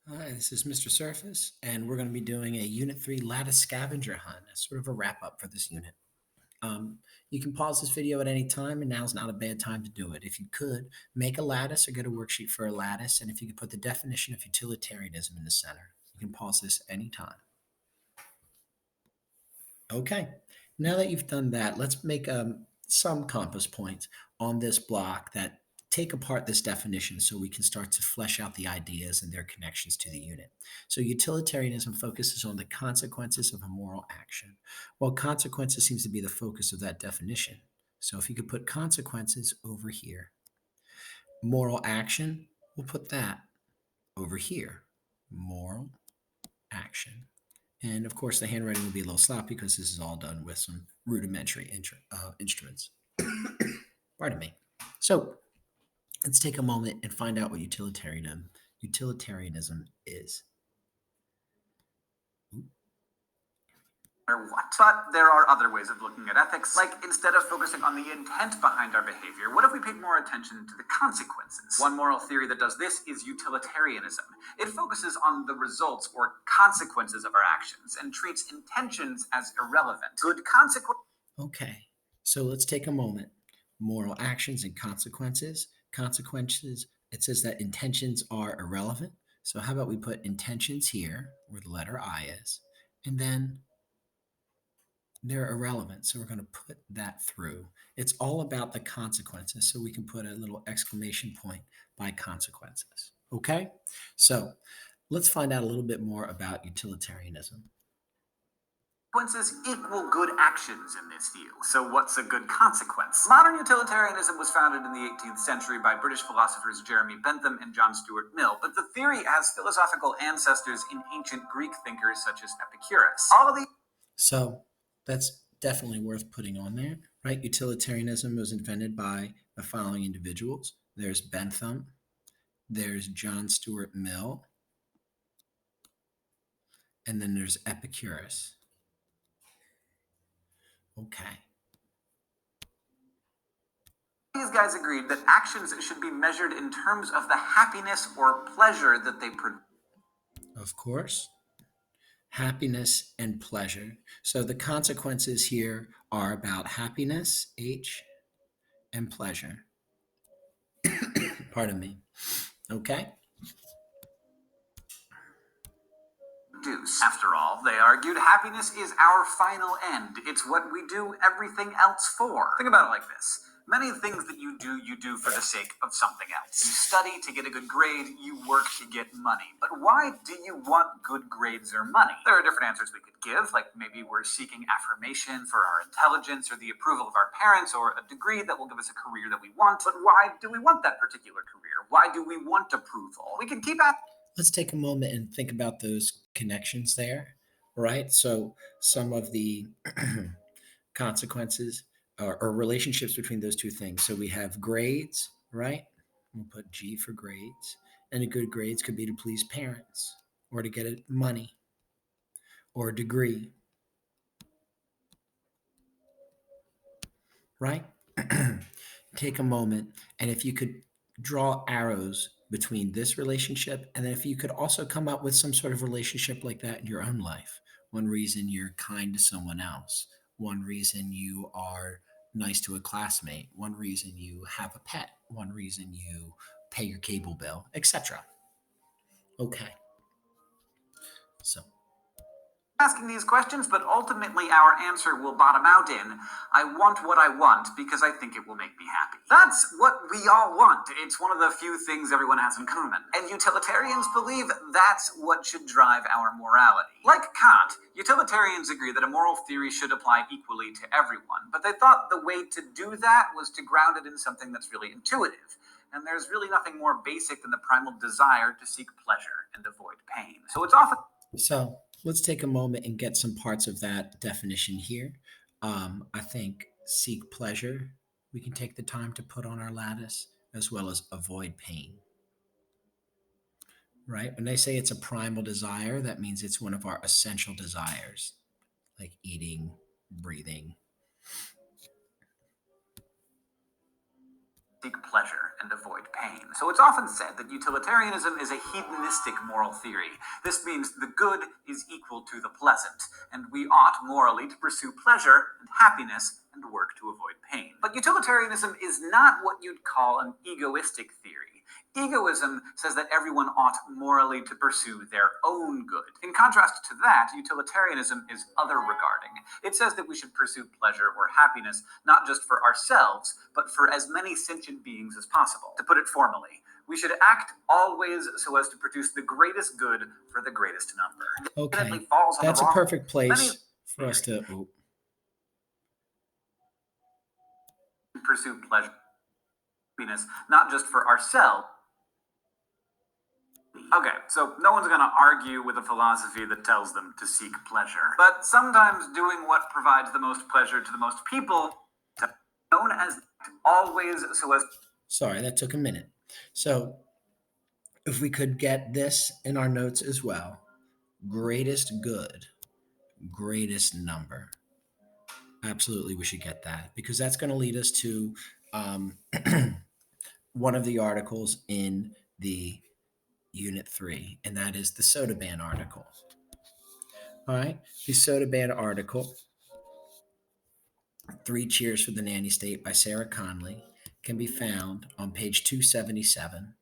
Hi, this is Mr. Surface, and we're going to be doing a Unit 3 Lattice Scavenger hunt as sort of a wrap up for this unit. You can pause this video at any time, and now's not a bad time to do it. If you could, make a lattice or get a worksheet for a lattice, and if you could put the definition of utilitarianism in the center. You can pause this any time. Okay, now that you've done that, let's make some compass points on this block that take apart this definition so we can start to flesh out the ideas and their connections to the unit. So utilitarianism focuses on the consequences of a moral action. Well, consequences seems to be the focus of that definition. So if you could put consequences over here, moral action, we'll put that over here. Moral action. And of course, the handwriting will be a little sloppy because this is all done with some rudimentary instruments. Pardon me. So let's take a moment and find out what utilitarianism is. Or what. But there are other ways of looking at ethics, like instead of focusing on the intent behind our behavior, what if we paid more attention to the consequences? One moral theory that does this is utilitarianism. It focuses on the results or consequences of our actions and treats intentions as irrelevant. Good consequences. Okay, so let's take a moment. Moral actions and consequences. Consequences, it says that intentions are irrelevant. So how about we put intentions here, where the letter I is, and then they're irrelevant. So we're going to put that through. It's all about the consequences. So we can put a little exclamation point by consequences. Okay? So let's find out a little bit more about utilitarianism. Consequences equal good actions in this view. So what's a good consequence? Modern utilitarianism was founded in the 18th century by British philosophers Jeremy Bentham and John Stuart Mill, but the theory has philosophical ancestors in ancient Greek thinkers such as Epicurus. All of these. So that's definitely worth putting on there, right? Utilitarianism was invented by the following individuals. There's Bentham, there's John Stuart Mill, and then there's Epicurus. Okay. These guys agreed that actions should be measured in terms of the happiness or pleasure that they produce. Of course. Happiness and pleasure. So the consequences here are about happiness, H, and pleasure. Pardon me. Okay. After all, they argued, happiness is our final end. It's what we do everything else for. Think about it like this. Many things that you do for the sake of something else. You study to get a good grade, you work to get money. But why do you want good grades or money? There are different answers we could give, like maybe we're seeking affirmation for our intelligence or the approval of our parents or a degree that will give us a career that we want. But why do we want that particular career? Why do we want approval? We can keep at. Let's take a moment and think about those connections there, right? So some of the consequences or relationships between those two things. So we have grades, right? We'll put G for grades. And a good grades could be to please parents or to get money or a degree, right? Take a moment, and if you could draw arrows between this relationship, and then if you could also come up with some sort of relationship like that in your own life. One reason you're kind to someone else, one reason you are nice to a classmate, one reason you have a pet, one reason you pay your cable bill, etc. Okay. So Asking these questions, but ultimately our answer will bottom out in, I want what I want because I think it will make me happy. That's what we all want. It's one of the few things everyone has in common. And utilitarians believe that's what should drive our morality. Like Kant, utilitarians agree that a moral theory should apply equally to everyone, but they thought the way to do that was to ground it in something that's really intuitive. And there's really nothing more basic than the primal desire to seek pleasure and avoid pain. So it's often. So let's take a moment and get some parts of that definition here. I think seek pleasure, we can take the time to put on our lattice, as well as avoid pain. Right? When they say it's a primal desire, that means it's one of our essential desires, like eating, breathing. seek pleasure and avoid pain. So it's often said that utilitarianism is a hedonistic moral theory. This means the good is equal to the pleasant, and we ought morally to pursue pleasure and happiness and work to avoid pain. But utilitarianism is not what you'd call an egoistic theory. Egoism says that everyone ought morally to pursue their own good. In contrast to that, utilitarianism is other regarding. It says that we should pursue pleasure or happiness not just for ourselves, but for as many sentient beings as possible. To put it formally, we should act always so as to produce the greatest good for the greatest number. Okay, Falls on that's the a wrong. perfect place for us to. Pursue pleasure, happiness, not just for ourselves. Okay, so no one's going to argue with a philosophy that tells them to seek pleasure. But sometimes doing what provides the most pleasure to the most people, known as always so as. Sorry, that took a minute. So if we could get this in our notes as well, greatest good, greatest number. Absolutely, we should get that because that's going to lead us to one of the articles in the Unit 3, and that is the soda ban article. All right, the soda ban article, Three Cheers for the Nanny State by Sarah Conley, can be found on page 277.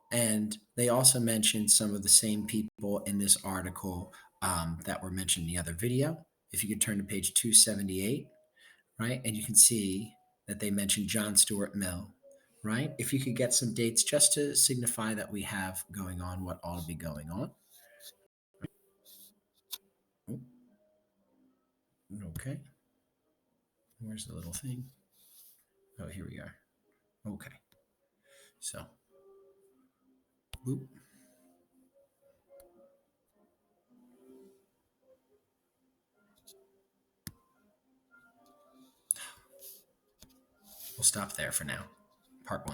And they also mentioned some of the same people in this article that were mentioned in the other video. If you could turn to page 278, right, and you can see that they mentioned John Stuart Mill, right? If you could get some dates just to signify that we have going on what ought to be going on. Okay. Where's the little thing? Oh, here we are. Okay. So, boop. We'll stop there for now. Part 1.